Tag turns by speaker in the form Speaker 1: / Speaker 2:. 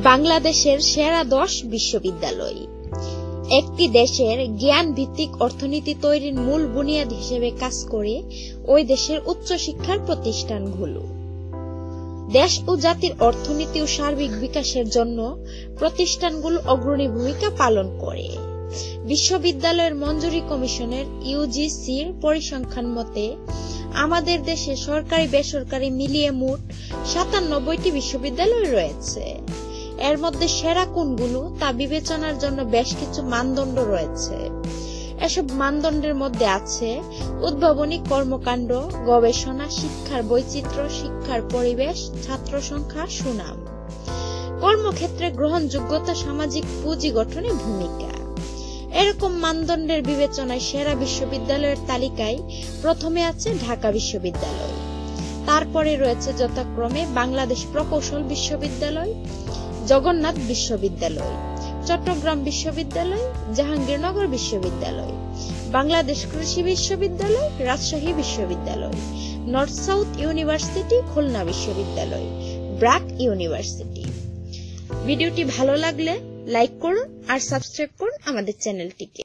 Speaker 1: বাংলাদেশের সেরা 10 বিশ্ববিদ্যালয়। একটি দেশের জ্ঞান ভিত্তিক অর্থনীতি তৈরির মূল বুনিয়াদ হিসেবে কাজ করে ওই দেশের উচ্চশিক্ষার প্রতিষ্ঠানগুলো। দেশ ও জাতির অর্থনীতি ও সার্বিক বিকাশের জন্য প্রতিষ্ঠানগুলো অগ্রণী ভূমিকা পালন করে। বিশ্ববিদ্যালয়ের মঞ্জুরি কমিশনের ইউজিসির পরিসংখ্যান মতে আমাদের দেশে সরকারি বেসরকারি মিলিয়ে মোট 97টি বিশ্ববিদ্যালয় রয়েছে। এর মধ্যে সেরা কোনগুলো তা বিবেচনার জন্য বেশ কিছু মানদণ্ড রয়েছে। এসব মানদণ্ডের মধ্যে আছে উদ্ভাবনী কর্মকাণ্ড, গবেষণা, শিক্ষার বৈচিত্র্য, শিক্ষার পরিবেশ, ছাত্র সংখ্যা, সুনাম, কর্মক্ষেত্রে গ্রহণযোগ্যতা, সামাজিক পুঁজি গঠনে ভূমিকা। এরকম মানদণ্ডের বিবেচনায় সেরা বিশ্ববিদ্যালয়ের তালিকায় প্রথমে আছে ঢাকা বিশ্ববিদ্যালয়। তারপরে রয়েছে যথাক্রমে বাংলাদেশ প্রকৌশল বিশ্ববিদ্যালয়, জগন্নাথ বিশ্ববিদ্যালয়, চট্টগ্রাম বিশ্ববিদ্যালয়, জাহাঙ্গীরনগর বিশ্ববিদ্যালয়, বাংলাদেশ কৃষি বিশ্ববিদ্যালয়, রাজশাহী বিশ্ববিদ্যালয়, নর্থ সাউথ ইউনিভার্সিটি, খুলনা বিশ্ববিদ্যালয়, ব্র্যাক ইউনিভার্সিটি। ভিডিওটি ভালো লাগলে লাইক করুন আর সাবস্ক্রাইব করুন আমাদের চ্যানেলটিকে।